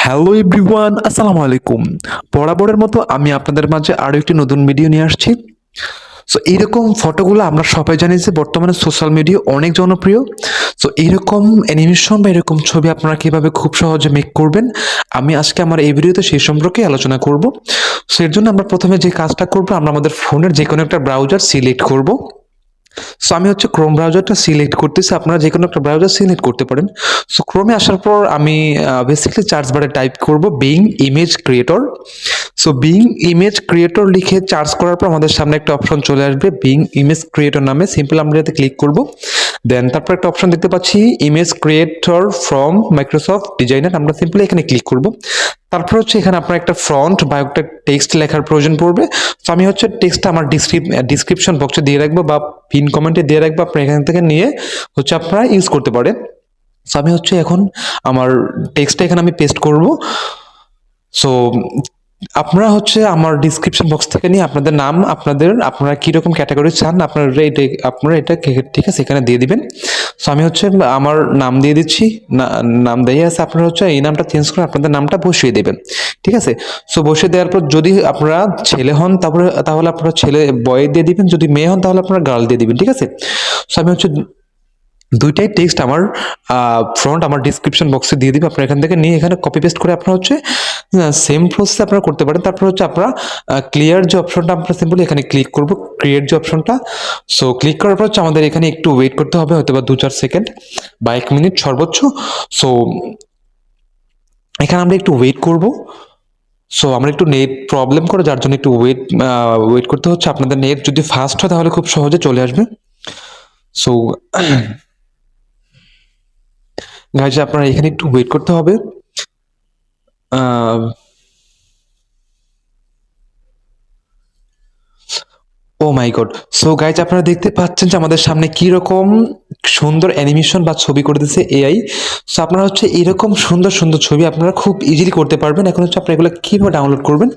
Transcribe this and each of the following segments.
Hello everyone, আসসালামু আলাইকুম। বরাবরের মতো আমি আপনাদের মাঝে আরও একটি নতুন ভিডিও নিয়ে আসছি। সো এইরকম ফটোগুলো আমরা সবাই জানি যে বর্তমানে সোশ্যাল মিডিয়া অনেক জনপ্রিয়। সো এইরকম অ্যানিমেশন বা এরকম ছবি আপনারা কীভাবে খুব সহজে মেক করবেন, আমি আজকে আমার এই ভিডিওতে সেই সম্পর্কে আলোচনা করব। সো এর জন্য আমরা প্রথমে যে কাজটা করব, আমরা আমাদের ফোনের যে কোনো একটা ব্রাউজার সিলেক্ট করব। সো আমি হচ্ছে ক্রোম ব্রাউজারটা সিলেক্ট করতেছি, আপনারা যে কোনো একটা ব্রাউজার সিলেক্ট করতে পারেন। সো ক্রোমে আসার পর আমি বেসিক্যালি সার্চ বারে টাইপ করব being image creator. So being image creator লিখে সার্চ করার পর আমাদের সামনে একটা অপশন চলে আসবে বিং ইমেজ ক্রিয়েটর নামে। সিম্পল আমরা এতে ক্লিক করব। দেন তারপর একটা অপশন দেখতে পাচ্ছি image creator from Microsoft designer, আমরা সিম্পলি এখানে ক্লিক করব। তারপর হচ্ছে এখানে আপনার একটা ফ্রন্ট বা একটা টেক্সট লেখার প্রয়োজন পড়বে। তো আমি হচ্ছে টেক্সটটা আমার ডিসক্রিপশন বক্সে দিয়ে রাখবো বা পিন কমেন্টে দিয়ে রাখবো, আপনার এখান থেকে নিয়ে হচ্ছে আপনারা ইউজ করতে পারেন। সো আমি হচ্ছে এখন আমার টেক্সটটা এখানে আমি পেস্ট করব। সো আপনারা হচ্ছে আমার ডিসক্রিপশন বক্স থেকে নিয়ে আপনাদের নাম, আপনারা কীরকম ক্যাটাগরি চান আপনারা এটা ঠিক আছে এখানে দিয়ে দিবেন। সো আমি হচ্ছে আমার নাম দিয়ে দিচ্ছি, নাম দিয়ে আছে, আপনারা হচ্ছে এই নামটা চেঞ্জ করে আপনাদের নামটা বসিয়ে দেবেন, ঠিক আছে। সো বসিয়ে দেওয়ার পর যদি আপনারা ছেলে হন তাহলে আপনারা ছেলে বয় দিয়ে দিবেন, যদি মেয়ে হন তাহলে আপনারা গার্ল দিয়ে দিবেন, ঠিক আছে। সো আমি হচ্ছে দুইটাই টেক্সট আমার ফ্রন্ট আমার ডিসক্রিপশন বক্সে দিয়ে দিবে, আপনারা এখান থেকে নিয়ে এখানে কপি পেস্ট করে আপনারা হচ্ছে সেম প্রসেস আপনারা করতে পারেন। তারপর হচ্ছে আপনারা ক্লিয়ার যে অপশনটা আমরা সিম্পলি এখানে ক্লিক করব, ক্রিয়েট যে অপশনটা। সো ক্লিক করার পর হচ্ছে আমাদের এখানে একটু ওয়েট করতে হবে, হয়তো বা 2-4 সেকেন্ড বা 1 মিনিট সর্বোচ্চ। সো এখানে আমরা একটু ওয়েট করব। সো আমরা একটু নেট প্রবলেম করে, যার জন্য একটু ওয়েট করতে হচ্ছে। আপনাদের নেট যদি ফাস্ট হয় তাহলে খুব সহজে চলে আসবে। সো গাইজ আপনারা এখানে একটু ওয়েট করতে হবে। ও মাই গড। সো গাইজ আপনারা দেখতে পাচ্ছেন যে আমাদের সামনে কি রকম সুন্দর অ্যানিমেশন বা ছবি করে দিচ্ছে এআই। সো আপনারা হচ্ছে এরকম সুন্দর সুন্দর ছবি আপনারা খুব ইজিলি করতে পারবেন। এখন হচ্ছে আপনারা এগুলো কীভাবে ডাউনলোড করবেন,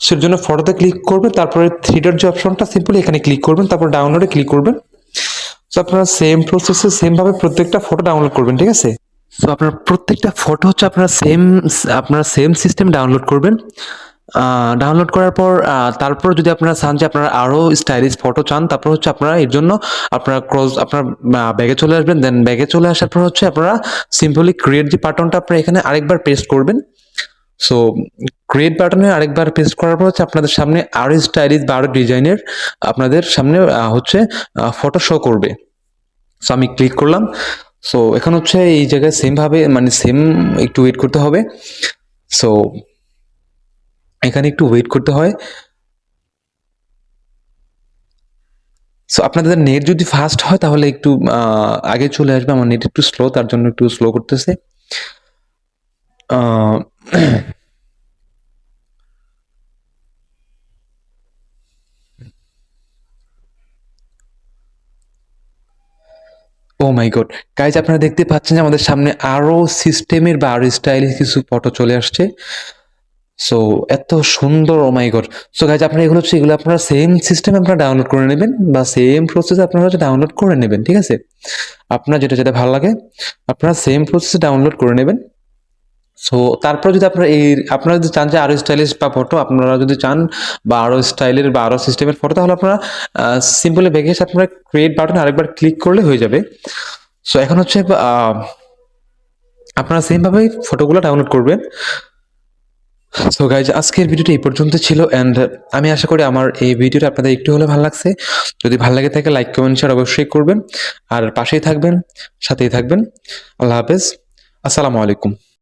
সেটার জন্য ফটোতে ক্লিক করবেন, তারপরে থ্রি ডট যে অপশনটা সিম্পলি এখানে ক্লিক করবেন, তারপর ডাউনলোডে ক্লিক করবেন। সো আপনারা সেম প্রসেসে সেমভাবে প্রত্যেকটা ফটো ডাউনলোড করবেন, ঠিক আছে। সো আপনার প্রত্যেকটা ফটো হচ্ছে আপনারা সেম সিস্টেম ডাউনলোড করবেন। ডাউনলোড করার পর তারপর যদি আপনারা চান যে আপনারা আরও স্টাইলিশ ফটো চান, তারপর হচ্ছে আপনারা এর জন্য আপনার ব্যাগে চলে আসবেন। দেন ব্যাগে চলে আসার পর হচ্ছে আপনারা সিম্পলি ক্রিয়েট যে বাটনটা আপনারা এখানে আরেকবার পেস্ট করবেন। সো ক্রিয়েট বাটনে আরেকবার পেস্ট করার পর হচ্ছে আপনাদের সামনে আরও স্টাইলিশ বা আরও ডিজাইনের আপনাদের সামনে হচ্ছে ফটো শো করবে। সো আমি ক্লিক করলাম। সো এখন হচ্ছে এই জায়গায় সেমভাবে মানে সেম একটু ওয়েট করতে হবে। সো এখানে একটু ওয়েট করতে হয়। সো আপনাদের নেট যদি ফাস্ট হয় তাহলে একটু আগে চলে আসবে। আমার নেট একটু স্লো, তার জন্য একটু স্লো করতেছে। ও মাই গড গাইজ, আপনারা দেখতে পাচ্ছেন যে আমাদের সামনে আরো সিস্টেমের বা আরো স্টাইলিশ কিছু ফটো চলে আসছে। সো এত সুন্দর, ও মাই গড। সো গাইজ আপনারা এগুলো আপনারা সেম সিস্টেমে আপনারা ডাউনলোড করে নেবেন বা সেম প্রসেসে আপনারা হচ্ছে ডাউনলোড করে নেবেন, ঠিক আছে। আপনার যেটা ভালো লাগে আপনারা সেম প্রসেসে ডাউনলোড করে নেবেন। সো তারপর যদি আপনারা যদি চান যে আরো স্টাইলিশ বা ফটো আপনারা যদি চান বা আরো স্টাইলের বা আরো সিস্টেমের ফটো, তাহলে আপনারা সিম্পলি ব্যাগে এসে আপনারা ক্রিয়েট বাটনে আরেকবার ক্লিক করলে হয়ে যাবে। সো এখন হচ্ছে আপনারা সেম ভাবে ফটোগুলো ডাউনলোড করবেন। সো গাইজ আজকের ভিডিওটা এই পর্যন্ত ছিল, অ্যান্ড আমি আশা করি আমার এই ভিডিওটা আপনাদের একটু হলে ভালো লাগছে। যদি ভালো লাগে থাকে লাইক কমেন্ট শেয়ার অবশ্যই করবেন, আর পাশেই থাকবেন, সাথেই থাকবেন। আল্লাহ হাফেজ, আসসালামু আলাইকুম।